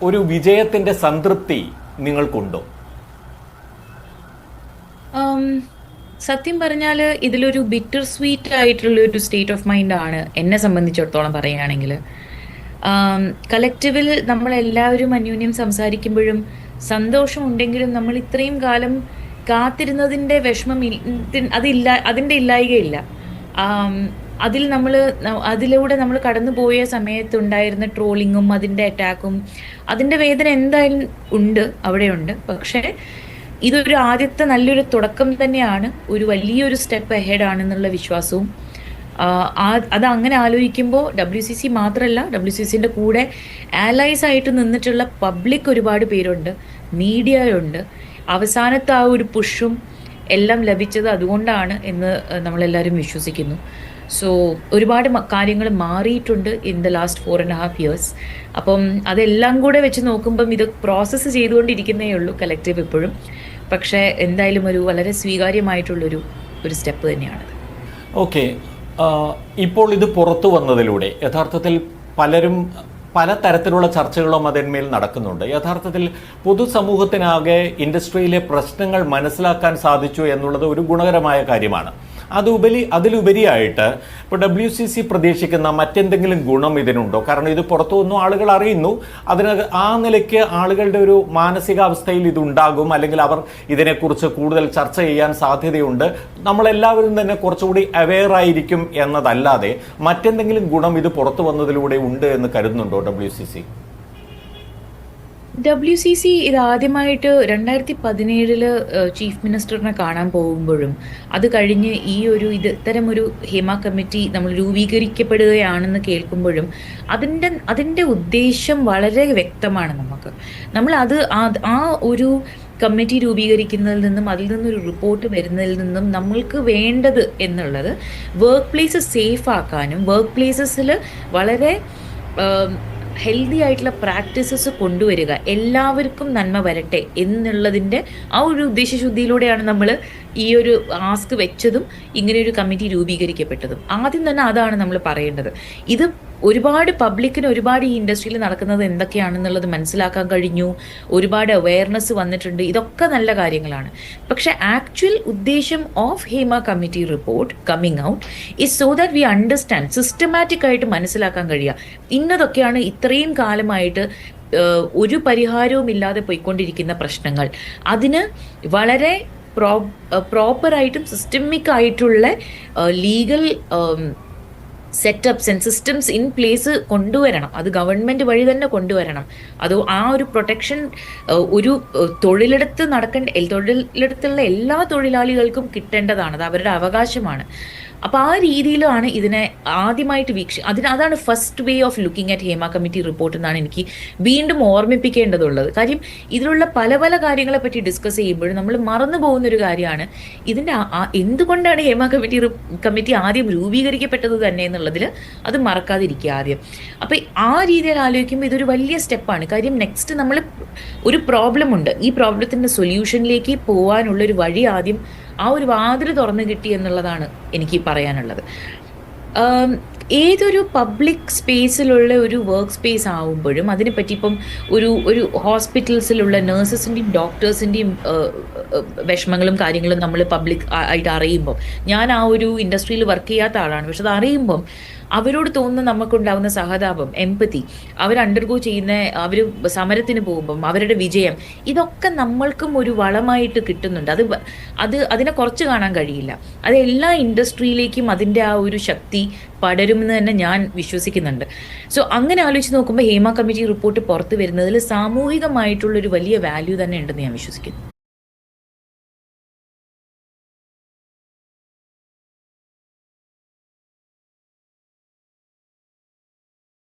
ഒരു വിജയത്തിന്റെ സംതൃപ്തി നിങ്ങൾക്കുണ്ടോ? സത്യം പറഞ്ഞാൽ ഇതിലൊരു ബിറ്റർ സ്വീറ്റ് ആയിട്ടുള്ള ഒരു സ്റ്റേറ്റ് ഓഫ് മൈൻഡ് ആണ് എന്നെ സംബന്ധിച്ചിടത്തോളം പറയുകയാണെങ്കിൽ. കളക്റ്റീവിൽ നമ്മളെല്ലാവരും അന്യോന്യം സംസാരിക്കുമ്പോഴും സന്തോഷമുണ്ടെങ്കിലും നമ്മൾ ഇത്രയും കാലം കാത്തിരുന്നതിൻ്റെ വിഷമം അതിൻ്റെ ഇല്ലായികയില്ല. അതിലൂടെ നമ്മൾ കടന്നുപോയ സമയത്തുണ്ടായിരുന്ന ട്രോളിങ്ങും അതിൻ്റെ അറ്റാക്കും അതിൻ്റെ വേദന എന്തായാലും ഉണ്ട്, അവിടെയുണ്ട്. പക്ഷേ ഇതൊരു ആദ്യത്തെ നല്ലൊരു തുടക്കം തന്നെയാണ്, ഒരു വലിയൊരു സ്റ്റെപ്പ് അഹെഡ് ആണെന്നുള്ള വിശ്വാസവും. അത് അങ്ങനെ ആലോചിക്കുമ്പോൾ WCC മാത്രമല്ല, WCCൻ്റെ കൂടെ ആലൈസ് ആയിട്ട് നിന്നിട്ടുള്ള പബ്ലിക് ഒരുപാട് പേരുണ്ട്, മീഡിയയുണ്ട്. അവസാനത്തെ ആ ഒരു പുഷും എല്ലാം ലഭിച്ചത് അതുകൊണ്ടാണ് എന്ന് നമ്മളെല്ലാവരും വിശ്വസിക്കുന്നു. സോ ഒരുപാട് കാര്യങ്ങൾ മാറിയിട്ടുണ്ട് ഇൻ ദ ലാസ്റ്റ് 4.5 years. അപ്പം അതെല്ലാം കൂടെ വെച്ച് നോക്കുമ്പം ഇത് പ്രോസസ്സ് ചെയ്തുകൊണ്ടിരിക്കുന്നേ ഉള്ളൂ കളക്റ്റീവ് ഇപ്പോഴും. പക്ഷേ എന്തായാലും ഒരു വളരെ സ്വീകാര്യമായിട്ടുള്ളൊരു സ്റ്റെപ്പ് തന്നെയാണത്. ഓക്കെ, ഇപ്പോൾ ഇത് പുറത്തു വന്നതിലൂടെ യഥാർത്ഥത്തിൽ പലരും പല തരത്തിലുള്ള ചർച്ചകളും അതിന്മേൽ നടക്കുന്നുണ്ട്. യഥാർത്ഥത്തിൽ പൊതുസമൂഹത്തിനാകെ ഇൻഡസ്ട്രിയിലെ പ്രശ്നങ്ങൾ മനസ്സിലാക്കാൻ സാധിച്ചു എന്നുള്ളത് ഒരു ഗുണകരമായ കാര്യമാണ്. അതിലുപരിയായിട്ട് ഇപ്പോൾ WCC പ്രതീക്ഷിക്കുന്ന മറ്റെന്തെങ്കിലും ഗുണം ഇതിനുണ്ടോ? കാരണം ഇത് പുറത്തു വന്നു, ആളുകൾ അറിയുന്നു, ആ നിലയ്ക്ക് ആളുകളുടെ ഒരു മാനസികാവസ്ഥയിൽ ഇതുണ്ടാകും, അല്ലെങ്കിൽ അവർ ഇതിനെക്കുറിച്ച് കൂടുതൽ ചർച്ച ചെയ്യാൻ സാധ്യതയുണ്ട്, നമ്മളെല്ലാവരും തന്നെ കുറച്ചുകൂടി അവെയർ ആയിരിക്കും എന്നതല്ലാതെ മറ്റെന്തെങ്കിലും ഗുണം ഇത് പുറത്തു വന്നതിലൂടെ ഉണ്ട് എന്ന് കരുതുന്നുണ്ടോ WCC ഇത് ആദ്യമായിട്ട് 2017 ചീഫ് മിനിസ്റ്ററിനെ കാണാൻ പോകുമ്പോഴും അത് കഴിഞ്ഞ് ഇത്തരമൊരു ഹേമ കമ്മിറ്റി നമ്മൾ രൂപീകരിക്കപ്പെടുകയാണെന്ന് കേൾക്കുമ്പോഴും അതിൻ്റെ ഉദ്ദേശം വളരെ വ്യക്തമാണ്. നമ്മൾ ആ ഒരു കമ്മിറ്റി രൂപീകരിക്കുന്നതിൽ നിന്നും അതിൽ നിന്നൊരു റിപ്പോർട്ട് വരുന്നതിൽ നിന്നും നമ്മൾക്ക് വേണ്ടത് എന്നുള്ളത് വർക്ക് പ്ലേസ് സേഫ് ആക്കാനും വർക്ക് പ്ലേസസിൽ വളരെ ഹെൽത്തി ആയിട്ടുള്ള പ്രാക്ടീസസ് കൊണ്ടുവരിക, എല്ലാവർക്കും നന്മ വരട്ടെ എന്നുള്ളതിൻ്റെ ആ ഒരു ഉദ്ദേശശുദ്ധിയിലൂടെയാണ് നമ്മൾ ഈ ഒരു ആസ്ക് വെച്ചതും ഇങ്ങനെയൊരു കമ്മിറ്റി രൂപീകരിക്കപ്പെട്ടതും. ആദ്യം തന്നെ അതാണ് നമ്മൾ പറയേണ്ടത്. ഇത് ഒരുപാട് പബ്ലിക്കിന് ഒരുപാട് ഈ ഇൻഡസ്ട്രിയിൽ നടക്കുന്നത് എന്തൊക്കെയാണെന്നുള്ളത് മനസ്സിലാക്കാൻ കഴിഞ്ഞു, ഒരുപാട് അവെയർനെസ് വന്നിട്ടുണ്ട്, ഇതൊക്കെ നല്ല കാര്യങ്ങളാണ്. പക്ഷെ ആക്ച്വൽ ഉദ്ദേശം of Hema committee report coming out is so that we understand, systematic ആയിട്ട് മനസ്സിലാക്കാൻ കഴിയുക ഇന്നതൊക്കെയാണ് ഇത്രയും കാലമായിട്ട് ഒരു പരിഹാരവും ഇല്ലാതെ പോയിക്കൊണ്ടിരിക്കുന്ന പ്രശ്നങ്ങൾ. അതിന് വളരെ പ്രോപ്പറായിട്ടും സിസ്റ്റമിക് ആയിട്ടുള്ള legal setups and systems in place കൊണ്ടുവരണം. അത് ഗവൺമെൻറ് വഴി തന്നെ കൊണ്ടുവരണം. അത് ആ ഒരു പ്രൊട്ടക്ഷൻ ഒരു തൊഴിലിടത്തുള്ള എല്ലാ തൊഴിലാളികൾക്കും കിട്ടേണ്ടതാണ്, അത് അവരുടെ അവകാശമാണ്. അപ്പോൾ ആ രീതിയിലാണ് ഇതിനെ ആദ്യമായിട്ട് അതാണ് first way of looking at Hema committee report എന്നാണ് എനിക്ക് വീണ്ടും ഓർമ്മിപ്പിക്കേണ്ടതുള്ളത്. കാര്യം ഇതിലുള്ള പല പല കാര്യങ്ങളെ പറ്റി ഡിസ്കസ് ചെയ്യുമ്പോഴും നമ്മൾ മറന്നു പോകുന്നൊരു കാര്യമാണ് ഇതിൻ്റെ എന്തുകൊണ്ടാണ് ഹേമ കമ്മിറ്റി ആദ്യം രൂപീകരിക്കപ്പെട്ടത് തന്നെ എന്നുള്ളതിൽ അത് മറക്കാതിരിക്കുക ആദ്യം. അപ്പോൾ ആ രീതിയിൽ ആലോചിക്കുമ്പോൾ ഇതൊരു വലിയ സ്റ്റെപ്പാണ്. കാര്യം നെക്സ്റ്റ് നമ്മൾ ഒരു പ്രോബ്ലം ഉണ്ട്, ഈ പ്രോബ്ലത്തിൻ്റെ സൊല്യൂഷനിലേക്ക് പോകാനുള്ളൊരു വഴി ആദ്യം ആ ഒരു വാതിൽ തുറന്നു കിട്ടി എന്നുള്ളതാണ് എനിക്ക് പറയാനുള്ളത്. ഏതൊരു പബ്ലിക് സ്പേസിലുള്ള ഒരു വർക്ക് സ്പേസ് ആവുമ്പോഴും അതിനെപ്പറ്റി ഇപ്പം ഒരു ഹോസ്പിറ്റൽസിലുള്ള നഴ്സസിൻ്റെയും ഡോക്ടേഴ്സിൻ്റെയും വിഷമങ്ങളും കാര്യങ്ങളും നമ്മൾ പബ്ലിക് ആയിട്ട് അറിയുമ്പം, ഞാൻ ആ ഒരു ഇൻഡസ്ട്രിയിൽ വർക്ക് ചെയ്യാത്ത ആളാണ്, പക്ഷെ അത് അറിയുമ്പം അവരോട് തോന്നുന്ന നമുക്കുണ്ടാവുന്ന സഹതാപം, എംപതി, അവർ അണ്ടർഗോ ചെയ്യുന്ന, അവർ സമരത്തിന് പോകുമ്പം അവരുടെ വിജയം, ഇതൊക്കെ നമ്മൾക്കും ഒരു വളമായിട്ട് കിട്ടുന്നുണ്ട്. അതിനെ കുറച്ച് കാണാൻ കഴിയില്ല. അത് എല്ലാ ഇൻഡസ്ട്രിയിലേക്കും അതിൻ്റെ ആ ഒരു ശക്തി പടരുമെന്ന് തന്നെ ഞാൻ വിശ്വസിക്കുന്നുണ്ട്. സോ അങ്ങനെ ആലോചിച്ച് നോക്കുമ്പോൾ ഹേമ കമ്മിറ്റി റിപ്പോർട്ട് പുറത്ത് വരുന്നതിൽ സാമൂഹികമായിട്ടുള്ളൊരു വലിയ വാല്യൂ തന്നെ ഉണ്ടെന്ന് ഞാൻ വിശ്വസിക്കുന്നു.